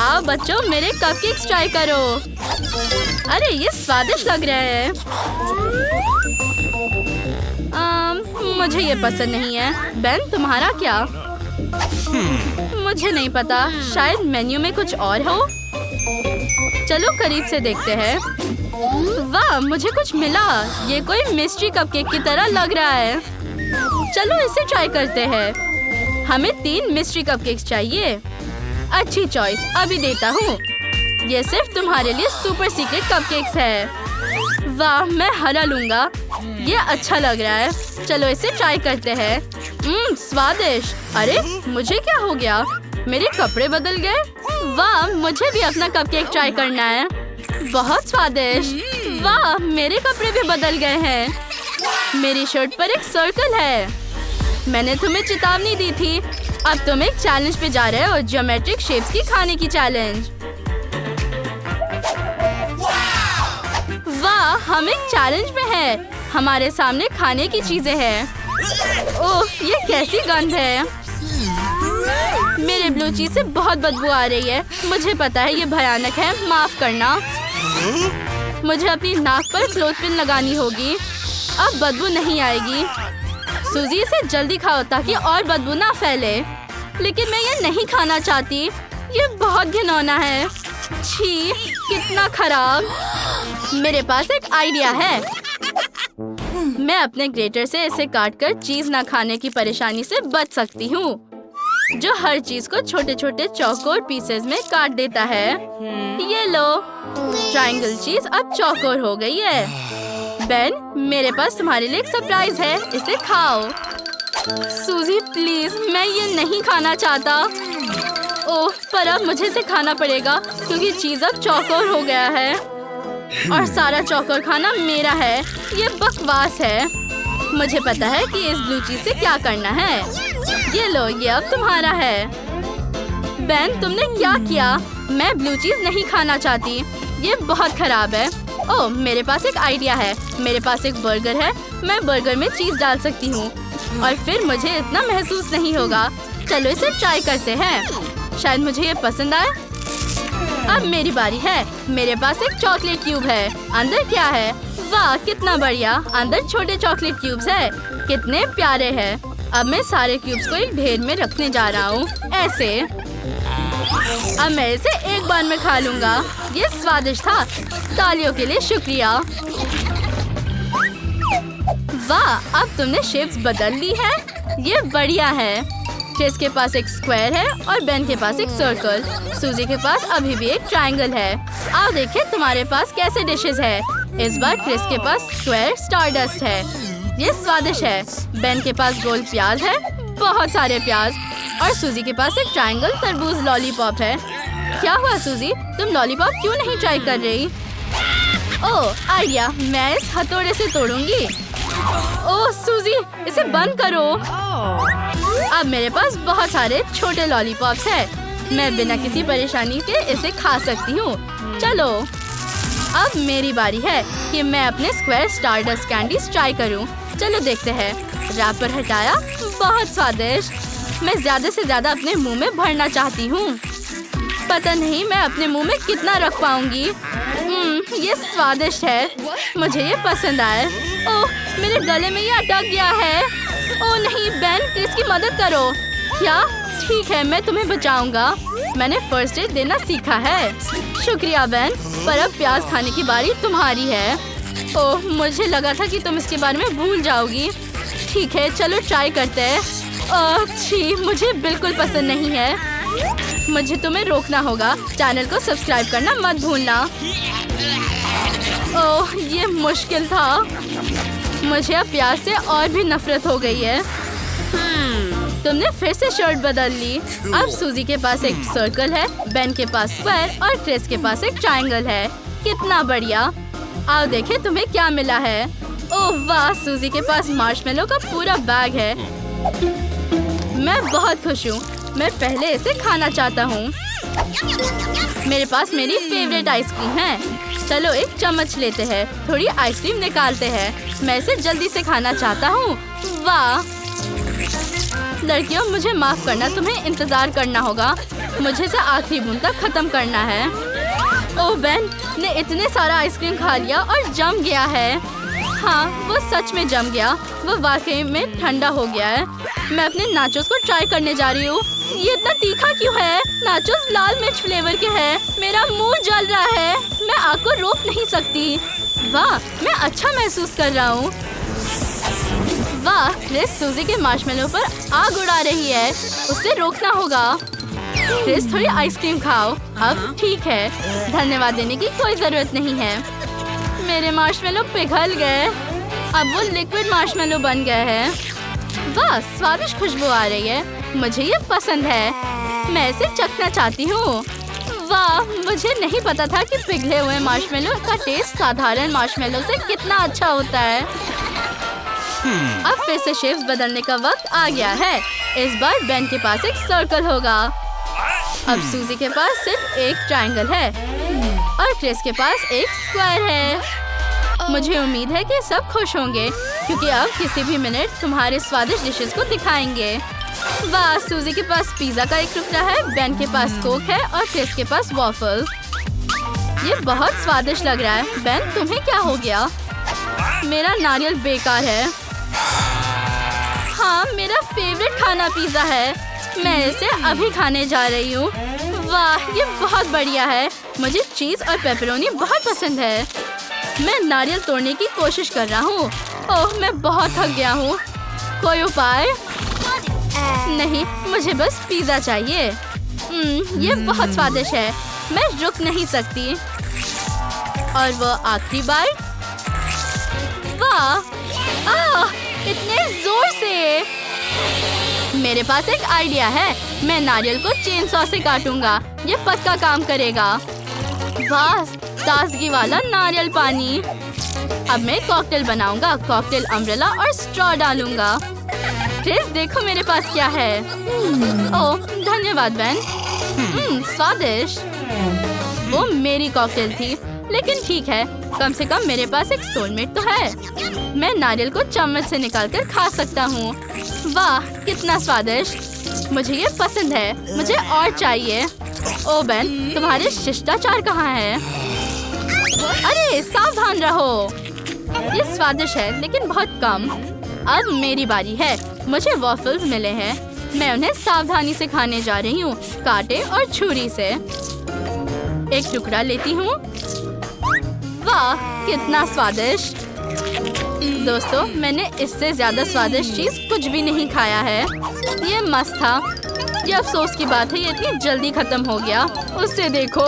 आओ बच्चों, मेरे कपकेक्स ट्राई करो। अरे ये स्वादिष्ट लग रहा है। मुझे ये पसंद नहीं है। बेन, तुम्हारा क्या? मुझे नहीं पता, शायद मेन्यू में कुछ और हो। चलो करीब से देखते हैं। वाह, मुझे कुछ मिला। ये कोई मिस्ट्री कपकेक की तरह लग रहा है। चलो इसे ट्राई करते हैं। हमें 3 मिस्ट्री कपकेक्स चाहिए। अच्छी चॉइस, अभी देता हूँ। ये सिर्फ तुम्हारे लिए सुपर सीक्रेट कपकेक्स है। वाह, मैं हरा लूंगा। ये अच्छा लग रहा है। चलो इसे ट्राई करते हैं। स्वादिष्ट। अरे मुझे क्या हो गया? मेरे कपड़े बदल गए। वाह, मुझे भी अपना कपकेक ट्राई करना है। बहुत स्वादिष्ट। वाह, मेरे कपड़े भी बदल गए हैं। मेरी शर्ट पर एक सर्कल है। मैंने तुम्हें चेतावनी दी थी। अब तुम एक चैलेंज पे जा रहे हो, ज्योमेट्रिक शेप्स की खाने की चैलेंज। वाह, हम एक चैलेंज में हैं। हमारे सामने खाने की चीजें हैं। ओह, ये कैसी गंध है। मेरे ब्लू चीज से बहुत बदबू आ रही है। मुझे पता है ये भयानक है, माफ करना। मुझे अपनी नाक पर क्लोथपिन लगानी होगी। अब बदबू नहीं आएगी। सूजी, इसे जल्दी खाओ ताकि और बदबू ना फैले। लेकिन मैं ये नहीं खाना चाहती। ये बहुत घिनौना है। छी, कितना खराब। मेरे पास एक आइडिया है। मैं अपने ग्रेटर से इसे काटकर चीज ना खाने की परेशानी से बच सकती हूँ, जो हर चीज को छोटे छोटे चौकोर पीसेस में काट देता है। ये लो, ट्रायंगल चीज अब चौकोर हो गई है। बेन, मेरे पास तुम्हारे लिए एक सरप्राइज है। इसे खाओ। सूजी प्लीज, मैं ये नहीं खाना चाहता। ओह, पर अब मुझे इसे खाना पड़ेगा क्योंकि चीज अब चौकोर हो गया है और सारा चौकोर खाना मेरा है। ये बकवास है। मुझे पता है कि इस ब्लू चीज से क्या करना है। ये लो, ये अब तुम्हारा है। बेन, तुमने क्या किया? मैं ब्लू चीज नहीं खाना चाहती। ये बहुत खराब है। ओह, मेरे पास एक आइडिया है। मेरे पास एक बर्गर है। मैं बर्गर में चीज डाल सकती हूँ और फिर मुझे इतना महसूस नहीं होगा। चलो इसे ट्राई करते हैं। शायद मुझे ये पसंद आए। अब मेरी बारी है। मेरे पास एक चॉकलेट क्यूब है। अंदर क्या है? वाह, कितना बढ़िया। अंदर छोटे चॉकलेट क्यूब्स है। कितने प्यारे हैं। अब मैं सारे क्यूब्स को एक ढेर में रखने जा रहा हूँ, ऐसे। अब मैं इसे एक बार में खा लूंगा। ये स्वादिष्ट था। तालियों के लिए शुक्रिया। वाह, अब तुमने शेप्स बदल ली है। ये बढ़िया है। क्रिस के पास एक स्क्वायर है और बेन के पास एक सर्कल। सूजी के पास अभी भी एक ट्रायंगल है। आओ देखें तुम्हारे पास कैसे डिशेस है। इस बार क्रिस के पास स्क्वायर स्टारडस्ट है। ये स्वादिष्ट है। बेन के पास गोल प्याज है, बहुत सारे प्याज। और सूजी के पास एक ट्रायंगल तरबूज लॉलीपॉप है। क्या हुआ सूजी, तुम लॉलीपॉप क्यों नहीं ट्राई कर रही? ओह, आइडिया, मैं इस हथौड़े से तोड़ूंगी। ओह सूजी, इसे बंद करो। अब मेरे पास बहुत सारे छोटे लॉलीपॉप्स हैं। मैं बिना किसी परेशानी के इसे खा सकती हूँ। चलो, अब मेरी बारी है कि मैं अपने स्क्वायर स्टारडस्ट कैंडीज ट्राई करूँ। चलो देखते हैं। रैपर हटाया, बहुत स्वादिष्ट। मैं ज्यादा से ज्यादा अपने मुंह में भरना चाहती हूँ। पता नहीं मैं अपने मुंह में कितना रख पाऊंगी। ये स्वादिष्ट है। मुझे ये पसंद आया। ओह, मेरे गले में ये अटक गया है। ओह नहीं, बेन, इसकी मदद करो। क्या? ठीक है, मैं तुम्हें बचाऊंगा। मैंने फर्स्ट एड देना सीखा है। शुक्रिया बेन, पर अब प्याज खाने की बारी तुम्हारी है। ओह, मुझे लगा था कि तुम इसके बारे में भूल जाओगी। ठीक है, चलो ट्राई करते हैं। छी, मुझे बिल्कुल पसंद नहीं है। मुझे तुम्हें रोकना होगा। चैनल को सब्सक्राइब करना मत भूलना। ओह, ये मुश्किल था। मुझे अब प्याज से और भी नफरत हो गई है। तुमने फिर से शर्ट बदल ली। अब सूजी के पास एक सर्कल है, बेन के पास स्क्वायर और क्रिस के पास एक ट्रायंगल है। कितना बढ़िया। आओ देखें तुम्हें क्या मिला है। ओह वाह, सूजी के पास मार्शमेलो का पूरा बैग है। मैं बहुत खुश हूँ। मैं पहले इसे खाना चाहता हूँ। मेरे पास मेरी फेवरेट आइसक्रीम है। चलो एक चम्मच लेते हैं, थोड़ी आइसक्रीम निकालते हैं। मैं इसे जल्दी से खाना चाहता हूँ। वाह, लड़कियों, मुझे माफ करना, तुम्हें इंतजार करना होगा। मुझे इसे आखिरी बूंद तक खत्म करना है। ओह, बेन ने इतने सारा आइसक्रीम खा लिया और जम गया है। हाँ, वो सच में जम गया। वो वाकई में ठंडा हो गया है। मैं अपने नाचोस को ट्राई करने जा रही हूँ। ये इतना तीखा क्यों है? नाचोस लाल मिर्च फ्लेवर के है। मेरा मुंह जल रहा है। मैं आग को रोक नहीं सकती। वाह, मैं अच्छा महसूस कर रहा हूँ। वाह, क्रिस सूजी के मार्शमेलो पर आग उड़ा रही है। उसे रोकना होगा। क्रिस, थोड़ी आइसक्रीम खाओ। अब ठीक है, धन्यवाद देने की कोई जरूरत नहीं है। मेरे मार्शमेलो पिघल गए। अब वो लिक्विड मार्शमेलो बन गए हैं। वाह, स्वादिष्ट खुशबू आ रही है। मुझे ये पसंद है। मैं इसे चखना चाहती हूँ। वाह, मुझे नहीं पता था कि पिघले हुए मार्शमेलो का टेस्ट साधारण मार्शमेलो से कितना अच्छा होता है। अब फिर से शेप्स बदलने का वक्त आ गया है। इस बार बेन के पास एक सर्कल होगा। अब सूजी के पास सिर्फ एक ट्रायंगल है और क्रिस के पास एक स्क्वायर है। मुझे उम्मीद है कि सब खुश होंगे क्योंकि अब किसी भी मिनट तुम्हारे स्वादिष्ट डिशेस को दिखाएंगे। वाह, सूजी के पास पिज्जा का एक टुकड़ा है, बेन के पास कोक है और क्रिस के पास वॉफल। ये बहुत स्वादिष्ट लग रहा है। बेन, तुम्हें क्या हो गया? मेरा नारियल बेकार है। हाँ, मेरा फेवरेट खाना पिज्जा है। मैं इसे अभी खाने जा रही हूँ। वाह, ये बहुत बढ़िया है। मुझे चीज और पेपरोनी बहुत पसंद है। मैं नारियल तोड़ने की कोशिश कर रहा हूँ। ओह, मैं बहुत थक गया हूँ। कोई उपाय? नहीं, मुझे बस पिज्जा चाहिए। ये बहुत स्वादिष्ट है। मैं रुक नहीं सकती। और वो आखिरी बाइट। वाह, इतने जोर से। मेरे पास एक आइडिया है। मैं नारियल को चेन सॉ से काटूंगा। ये पक्का काम करेगा। वाह, ताजगी वाला नारियल पानी। अब मैं कॉकटेल बनाऊंगा। कॉकटेल अम्ब्रेला और स्ट्रॉ डालूंगा। क्रिस, देखो मेरे पास क्या है। ओह, धन्यवाद बेन। स्वादिष्ट। वो मेरी कॉकटेल थी, लेकिन ठीक है, कम से कम मेरे पास एक सोलमेट तो है। मैं नारियल को चम्मच से निकालकर खा सकता हूँ। वाह, कितना स्वादिष्ट। मुझे ये पसंद है। मुझे और चाहिए। ओ बेन, तुम्हारे शिष्टाचार कहाँ है? अरे, सावधान रहो। ये स्वादिष्ट है लेकिन बहुत कम। अब मेरी बारी है। मुझे वॉफल्स मिले हैं। मैं उन्हें सावधानी से खाने जा रही हूँ, कांटे और छुरी से। एक टुकड़ा लेती हूँ। वाह, कितना स्वादिष्ट। दोस्तों, मैंने इससे ज्यादा स्वादिष्ट चीज कुछ भी नहीं खाया है। ये मस्त था। ये अफसोस की बात है, ये इतनी जल्दी खत्म हो गया। उससे देखो।